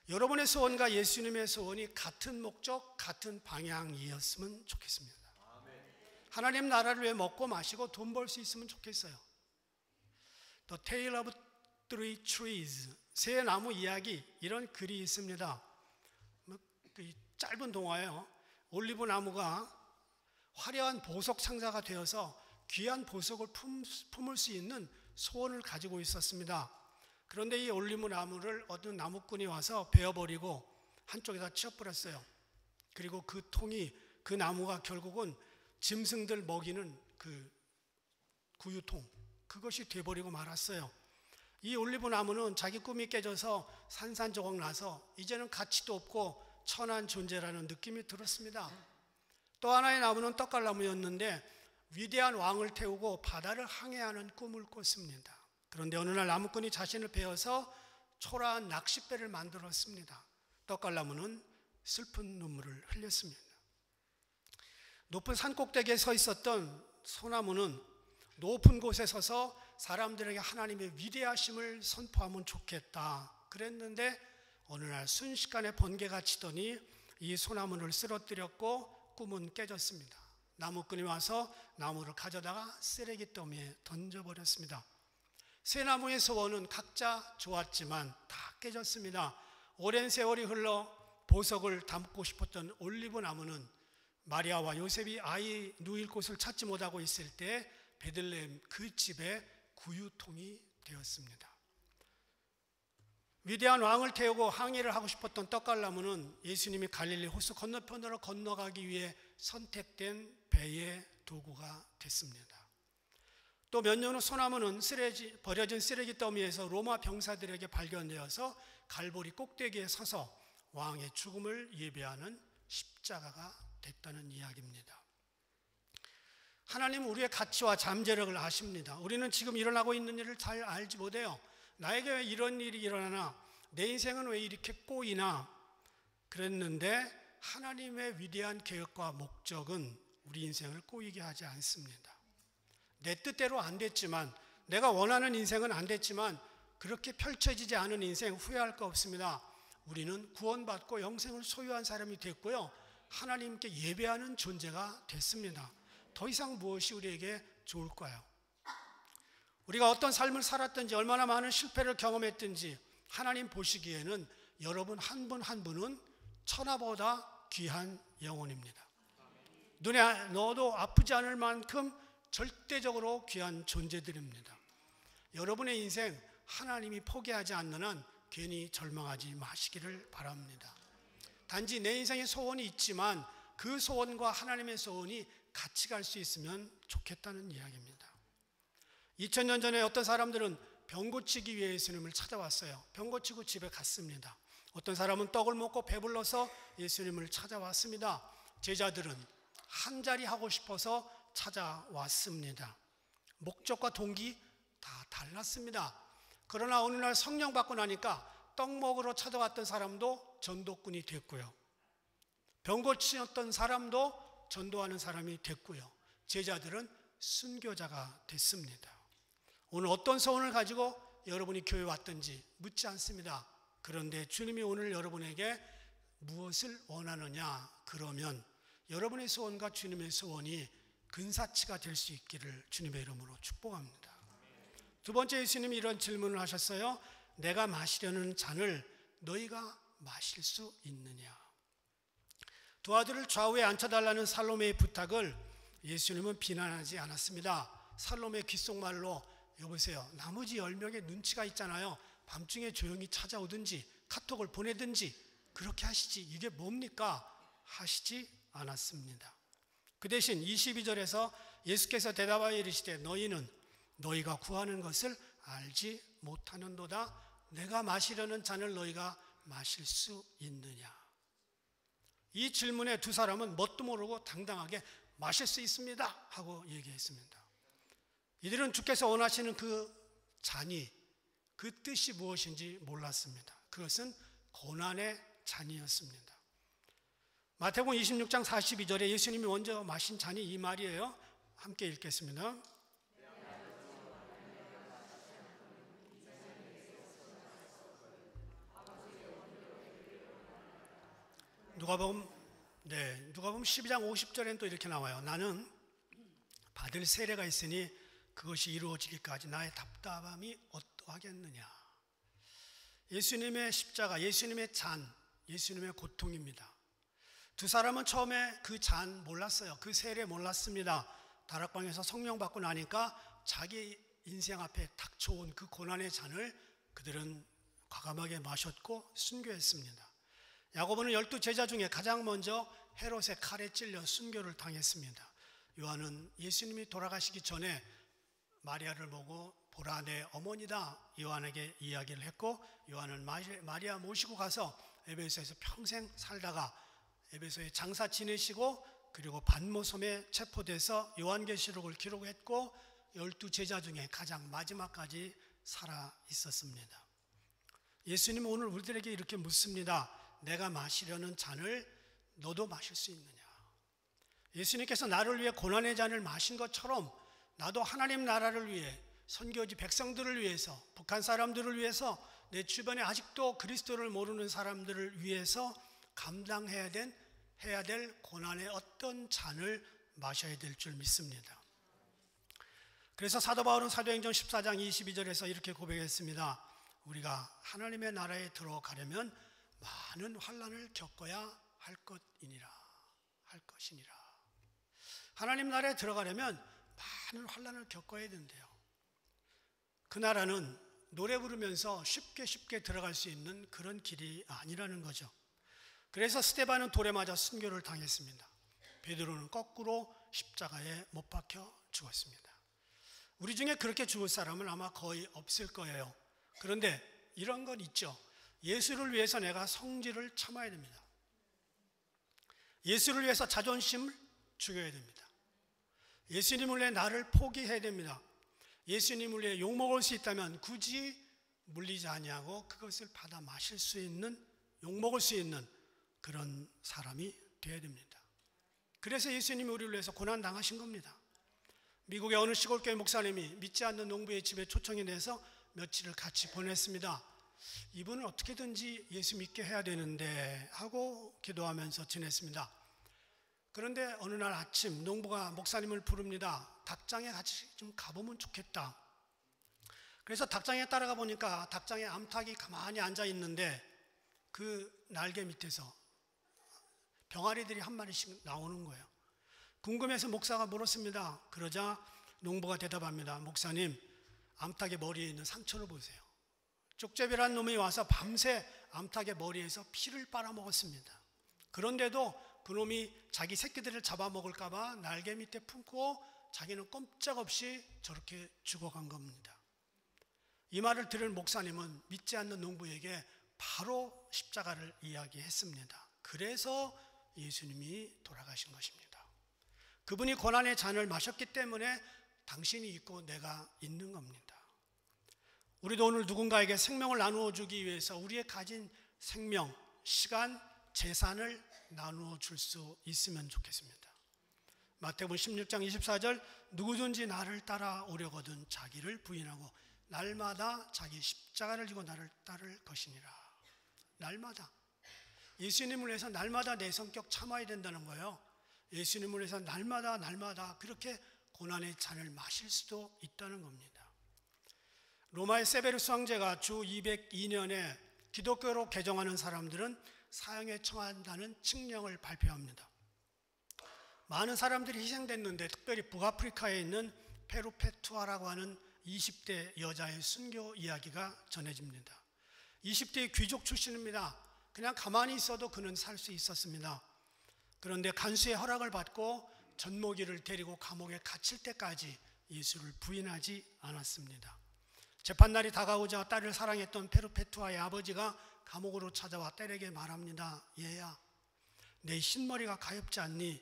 여러분의 소원과 예수님의 소원이 같은 목적, 같은 방향이었으면 좋겠습니다. 하나님 나라를 위해 먹고 마시고 돈 벌 수 있으면 좋겠어요. The Tale of Three Trees, 세 나무 이야기, 이런 글이 있습니다. 짧은 동화예요. 올리브 나무가 화려한 보석 상자가 되어서 귀한 보석을 품을 수 있는 소원을 가지고 있었습니다. 그런데 이 올리브 나무를 어떤 나무꾼이 와서 베어버리고 한쪽에다 치워버렸어요. 그리고 그 통이, 그 나무가 결국은 짐승들 먹이는 그 구유통, 그것이 돼버리고 말았어요. 이 올리브 나무는 자기 꿈이 깨져서 산산조각 나서 이제는 가치도 없고 천한 존재라는 느낌이 들었습니다. 또 하나의 나무는 떡갈나무였는데 위대한 왕을 태우고 바다를 항해하는 꿈을 꿨습니다. 그런데 어느 날 나무꾼이 자신을 베어서 초라한 낚싯배를 만들었습니다. 떡갈나무는 슬픈 눈물을 흘렸습니다. 높은 산꼭대기에 서 있었던 소나무는 높은 곳에 서서 사람들에게 하나님의 위대하심을 선포하면 좋겠다 그랬는데 어느 날 순식간에 번개가 치더니 이 소나무를 쓰러뜨렸고 꿈은 깨졌습니다. 나무꾼이 와서 나무를 가져다가 쓰레기 더미에 던져버렸습니다. 세 나무의 소원은 각자 좋았지만 다 깨졌습니다. 오랜 세월이 흘러 보석을 담고 싶었던 올리브 나무는 마리아와 요셉이 아이 누일 곳을 찾지 못하고 있을 때 베들레헴 그 집에 구유통이 되었습니다. 위대한 왕을 태우고 항해를 하고 싶었던 떡갈나무는 예수님이 갈릴리 호수 건너편으로 건너가기 위해 선택된 배의 도구가 됐습니다. 또 몇 년 후 소나무는 버려진 쓰레기 더미에서 로마 병사들에게 발견되어서 갈보리 꼭대기에 서서 왕의 죽음을 예배하는 십자가가 됐다는 이야기입니다. 하나님은 우리의 가치와 잠재력을 아십니다. 우리는 지금 일어나고 있는 일을 잘 알지 못해요. 나에게 왜 이런 일이 일어나나, 내 인생은 왜 이렇게 꼬이나 그랬는데 하나님의 위대한 계획과 목적은 우리 인생을 꼬이게 하지 않습니다. 내 뜻대로 안 됐지만, 내가 원하는 인생은 안 됐지만 그렇게 펼쳐지지 않은 인생 후회할 거 없습니다. 우리는 구원받고 영생을 소유한 사람이 됐고요, 하나님께 예배하는 존재가 됐습니다. 더 이상 무엇이 우리에게 좋을까요? 우리가 어떤 삶을 살았든지 얼마나 많은 실패를 경험했든지 하나님 보시기에는 여러분 한 분 한 분은 천하보다 귀한 영혼입니다. 눈에 넣어도 아프지 않을 만큼 절대적으로 귀한 존재들입니다. 여러분의 인생 하나님이 포기하지 않는 한 괜히 절망하지 마시기를 바랍니다. 단지 내 인생에 소원이 있지만 그 소원과 하나님의 소원이 같이 갈 수 있으면 좋겠다는 이야기입니다. 2000년 전에 어떤 사람들은 병 고치기 위해 예수님을 찾아왔어요. 병 고치고 집에 갔습니다. 어떤 사람은 떡을 먹고 배불러서 예수님을 찾아왔습니다. 제자들은 한 자리 하고 싶어서 찾아왔습니다. 목적과 동기 다 달랐습니다. 그러나 어느 날 성령 받고 나니까 떡 먹으러 찾아왔던 사람도 전도꾼이 됐고요, 병 고치었던 사람도 전도하는 사람이 됐고요, 제자들은 순교자가 됐습니다. 오늘 어떤 소원을 가지고 여러분이 교회 왔든지 묻지 않습니다. 그런데 주님이 오늘 여러분에게 무엇을 원하느냐, 그러면 여러분의 소원과 주님의 소원이 근사치가 될 수 있기를 주님의 이름으로 축복합니다. 두 번째, 예수님이 이런 질문을 하셨어요. 내가 마시려는 잔을 너희가 마실 수 있느냐? 두 아들을 좌우에 앉혀달라는 살로메의 부탁을 예수님은 비난하지 않았습니다. 살로메 귓속말로, 여보세요, 나머지 10명의 눈치가 있잖아요. 밤중에 조용히 찾아오든지 카톡을 보내든지 그렇게 하시지 이게 뭡니까? 하시지 않았습니다. 그 대신 22절에서 예수께서 대답하여 이르시되 너희는 너희가 구하는 것을 알지 못하는도다. 내가 마시려는 잔을 너희가 마실 수 있느냐? 이 질문에 두 사람은 뭣도 모르고 당당하게 마실 수 있습니다 하고 얘기했습니다. 이들은 주께서 원하시는 그 잔이, 그 뜻이 무엇인지 몰랐습니다. 그것은 고난의 잔이었습니다. 마태복음 26장 42절에 예수님이 먼저 마신 잔이 이 말이에요. 함께 읽겠습니다. 누가복음 12장 50절에는 또 이렇게 나와요. 나는 받을 세례가 있으니 그것이 이루어지기까지 나의 답답함이 어떠하겠느냐. 예수님의 십자가, 예수님의 잔, 예수님의 고통입니다. 두 사람은 처음에 그 잔 몰랐어요. 그 세례 몰랐습니다. 다락방에서 성령 받고 나니까 자기 인생 앞에 닥쳐온 그 고난의 잔을 그들은 과감하게 마셨고 순교했습니다. 야고보는 12제자 중에 가장 먼저 헤롯의 칼에 찔려 순교를 당했습니다. 요한은 예수님이 돌아가시기 전에 마리아를 보고 보라 내 어머니다 요한에게 이야기를 했고, 요한은 마리아 모시고 가서 에베소에서 평생 살다가 에베소에 장사 지내시고 그리고 반모섬에 체포돼서 요한계시록을 기록했고 12제자 중에 가장 마지막까지 살아 있었습니다. 예수님은 오늘 우리들에게 이렇게 묻습니다. 내가 마시려는 잔을 너도 마실 수 있느냐. 예수님께서 나를 위해 고난의 잔을 마신 것처럼 나도 하나님 나라를 위해, 선교지 백성들을 위해서, 북한 사람들을 위해서, 내 주변에 아직도 그리스도를 모르는 사람들을 위해서 감당해야 될 고난의 어떤 잔을 마셔야 될 줄 믿습니다. 그래서 사도 바울은 사도행전 14장 22절에서 이렇게 고백했습니다. 우리가 하나님의 나라에 들어가려면 많은 환난을 겪어야 할 것이니라. 하나님 나라에 들어가려면 많은 환난을 겪어야 된대요. 그 나라는 노래 부르면서 쉽게 들어갈 수 있는 그런 길이 아니라는 거죠. 그래서 스데반은 돌에 맞아 순교를 당했습니다. 베드로는 거꾸로 십자가에 못 박혀 죽었습니다. 우리 중에 그렇게 죽을 사람은 아마 거의 없을 거예요. 그런데 이런 건 있죠. 예수를 위해서 내가 성질을 참아야 됩니다. 예수를 위해서 자존심을 죽여야 됩니다. 예수님을 위해 나를 포기해야 됩니다. 예수님을 위해 욕먹을 수 있다면 굳이 물리지 아니하고 그것을 받아 마실 수 있는, 욕먹을 수 있는 그런 사람이 되어야 됩니다. 그래서 예수님이 우리를 위해서 고난 당하신 겁니다. 미국의 어느 시골교회 목사님이 믿지 않는 농부의 집에 초청이 돼서 며칠을 같이 보냈습니다. 이분은 어떻게든지 예수 믿게 해야 되는데 하고 기도하면서 지냈습니다. 그런데 어느 날 아침 농부가 목사님을 부릅니다. 닭장에 같이 좀 가보면 좋겠다. 그래서 닭장에 따라가 보니까 닭장에 암탉이 가만히 앉아 있는데 그 날개 밑에서 병아리들이 한 마리씩 나오는 거예요. 궁금해서 목사가 물었습니다. 그러자 농부가 대답합니다. 목사님, 암탉의 머리에 있는 상처를 보세요. 쪽제비란 놈이 와서 밤새 암탉의 머리에서 피를 빨아먹었습니다. 그런데도 그놈이 자기 새끼들을 잡아먹을까 봐 날개 밑에 품고 자기는 꼼짝없이 저렇게 죽어간 겁니다. 이 말을 들은 목사님은 믿지 않는 농부에게 바로 십자가를 이야기했습니다. 그래서 예수님이 돌아가신 것입니다. 그분이 고난의 잔을 마셨기 때문에 당신이 있고 내가 있는 겁니다. 우리도 오늘 누군가에게 생명을 나누어 주기 위해서 우리의 가진 생명, 시간, 재산을 나누어 줄 수 있으면 좋겠습니다. 마태복음 16장 24절 누구든지 나를 따라오려거든 자기를 부인하고 날마다 자기 십자가를 지고 나를 따를 것이니라. 날마다. 예수님을 위해서 날마다 내 성격 참아야 된다는 거예요. 예수님을 위해서 날마다 그렇게 고난의 잔을 마실 수도 있다는 겁니다. 로마의 세베르스 황제가 주 202년에 기독교로 개종하는 사람들은 사형에 처한다는 칙령을 발표합니다. 많은 사람들이 희생됐는데 특별히 북아프리카에 있는 페루페투아라고 하는 20대 여자의 순교 이야기가 전해집니다. 20대의 귀족 출신입니다. 그냥 가만히 있어도 그는 살 수 있었습니다. 그런데 간수의 허락을 받고 젖먹이를 데리고 감옥에 갇힐 때까지 예수를 부인하지 않았습니다. 재판날이 다가오자 딸을 사랑했던 페루페투아의 아버지가 감옥으로 찾아와 딸에게 말합니다. 얘야, 내 흰머리가 가엾지 않니?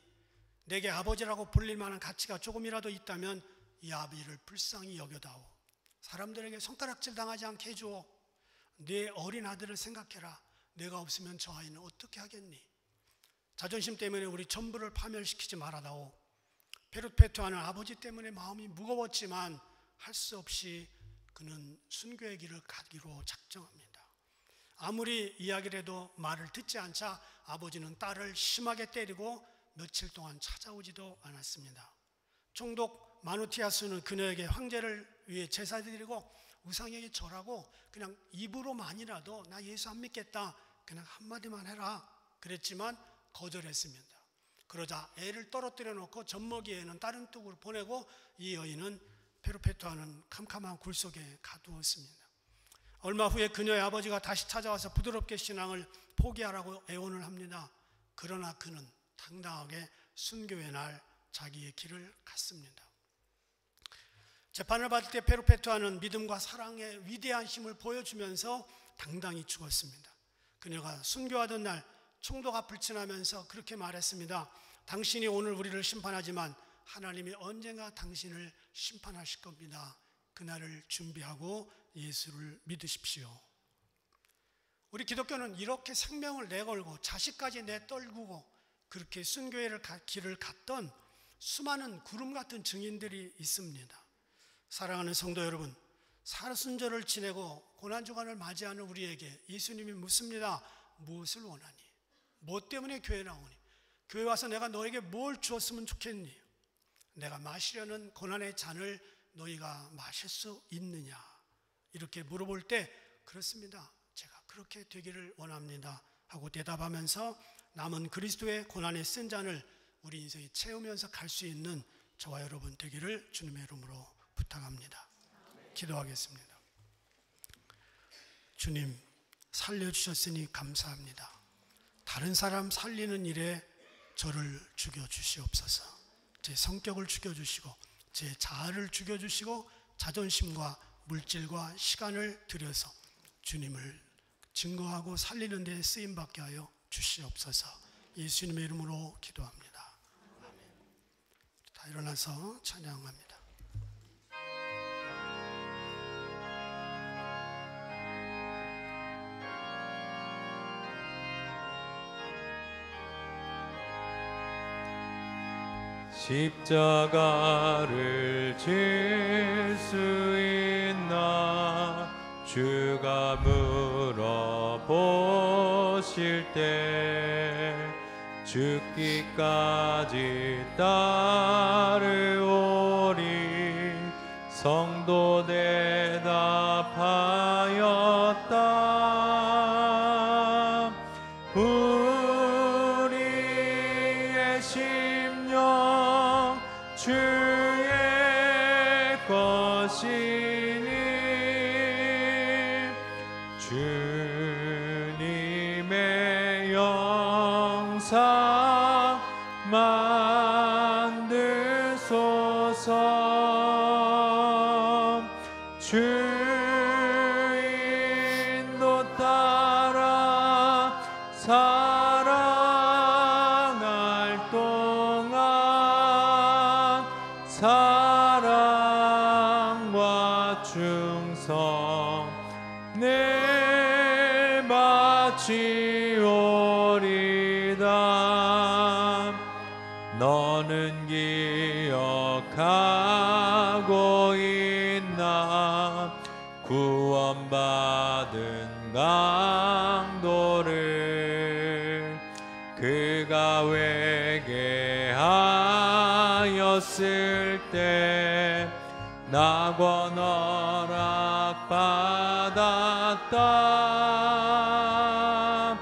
내게 아버지라고 불릴 만한 가치가 조금이라도 있다면 이 아비를 불쌍히 여겨다오. 사람들에게 손가락질 당하지 않게 해주오. 네 어린 아들을 생각해라. 내가 없으면 저 아이는 어떻게 하겠니? 자존심 때문에 우리 전부를 파멸시키지 말아다오. 페르페투아는 아버지 때문에 마음이 무거웠지만 할 수 없이 그는 순교의 길을 가기로 작정합니다. 아무리 이야기를 해도 말을 듣지 않자 아버지는 딸을 심하게 때리고 며칠 동안 찾아오지도 않았습니다. 총독 마누티아스는 그녀에게 황제를 위해 제사 드리고 우상에게 절하고 그냥 입으로만이라도 나 예수 안 믿겠다 그냥 한마디만 해라 그랬지만 거절했습니다. 그러자 애를 떨어뜨려 놓고 젖먹이에는 다른 쪽으로 보내고 이 여인은 페르페투아는 캄캄한 굴 속에 가두었습니다. 얼마 후에 그녀의 아버지가 다시 찾아와서 부드럽게 신앙을 포기하라고 애원을 합니다. 그러나 그는 당당하게 순교의 날 자기의 길을 갔습니다. 재판을 받을 때 페르페투아는 믿음과 사랑의 위대한 힘을 보여주면서 당당히 죽었습니다. 그녀가 순교하던 날 총독 앞을 지나면서 그렇게 말했습니다. 당신이 오늘 우리를 심판하지만 하나님이 언젠가 당신을 심판하실 겁니다. 그날을 준비하고 예수를 믿으십시오. 우리 기독교는 이렇게 생명을 내걸고 자식까지 내떨구고 그렇게 순교의 길을 갔던 수많은 구름 같은 증인들이 있습니다. 사랑하는 성도 여러분, 사순절을 지내고 고난주간을 맞이하는 우리에게 예수님이 묻습니다. 무엇을 원하니? 뭐 때문에 교회 나오니? 교회 와서 내가 너에게 뭘 주었으면 좋겠니? 내가 마시려는 고난의 잔을 너희가 마실 수 있느냐? 이렇게 물어볼 때 그렇습니다. 제가 그렇게 되기를 원합니다 하고 대답하면서 남은 그리스도의 고난의 쓴 잔을 우리 인생에 채우면서 갈 수 있는 저와 여러분 되기를 주님의 이름으로 부탁합니다. 기도하겠습니다. 주님, 살려주셨으니 감사합니다. 다른 사람 살리는 일에 저를 죽여주시옵소서. 제 성격을 죽여주시고 제 자아를 죽여주시고 자존심과 물질과 시간을 들여서 주님을 증거하고 살리는 데 쓰임받게 하여 주시옵소서. 예수님의 이름으로 기도합니다. 아멘. 다 일어나서 찬양합니다. 십자가를 질 수 있나 주가 물어보실 때 죽기까지 따르오리 성도 대답하였다. 우리의 심령 주의 것이니 주님의 영상 만드소서. 주인도 따라 사랑할 동안 사랑과 충성 늘 바치오리다. 너는 기억하고 있나 구원받은 강도를 그가 회개하였을 때 낙원 허락받았다.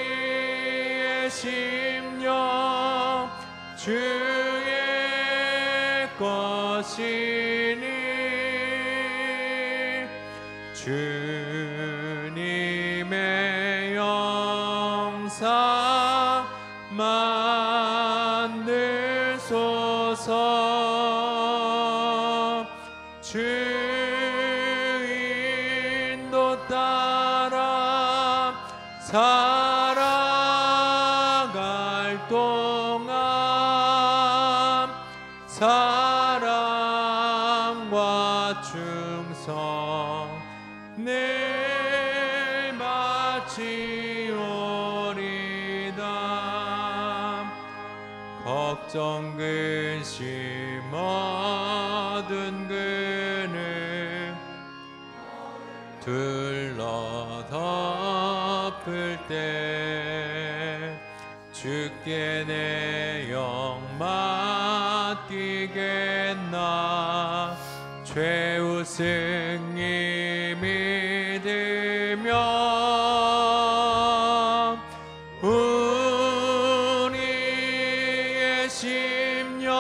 우리의 심령 주의 것이니 주님의 영상 만들소서. 주인도 따라 살아갈 동안 사랑과 충성 늘 바치오리다. 걱정 근심 모든 그늘 둘러 덮을 때 주께 내 영 맡기겠나 최후 승리 믿으며 우리의 심령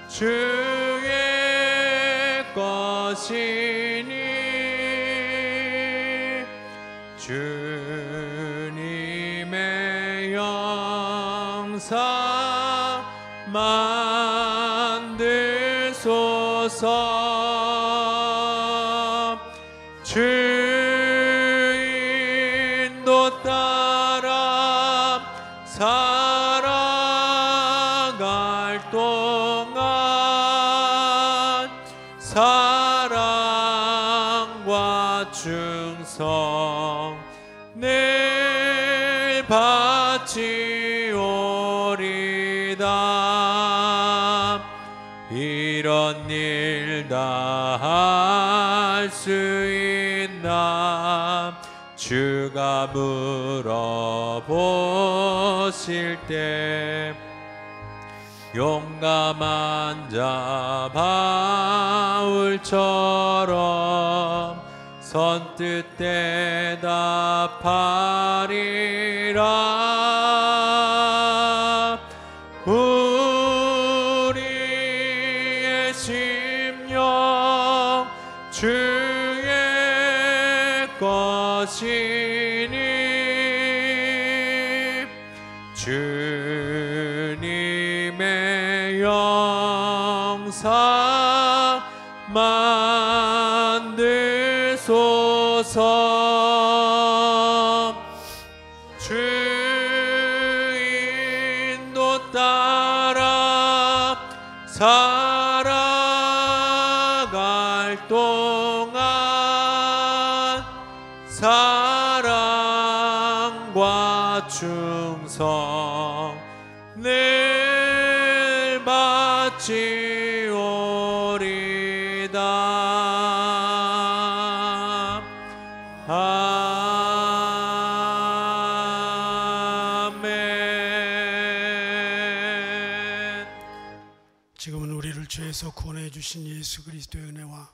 주의 것이니 주님의 영상 만들소서 주 인도 따라 살아갈 동안 사랑과 충성 늘 바치오리다 이런 일 다 할 수 있나 주가 물어보실 때 용감한 자 바울처럼 선뜻 대답하리라 우리의 심령 주의 것이니 주님의 영상 만들소서 주 인도 따라 살아갈 동안 사랑과 충성 늘 바치오리다 아멘. 지금은 우리를 죄에서 구원해 주신 예수 그리스도의 은혜와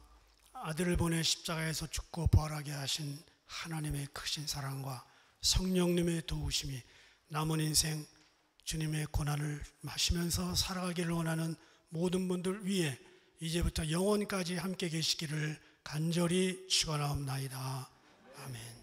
아들을 보내 십자가에서 죽고 부활하게 하신 하나님의 크신 사랑과 성령님의 도우심이 남은 인생 주님의 고난을 마시면서 살아가기를 원하는 모든 분들 위해 이제부터 영원까지 함께 계시기를 간절히 축원하옵나이다. 아멘.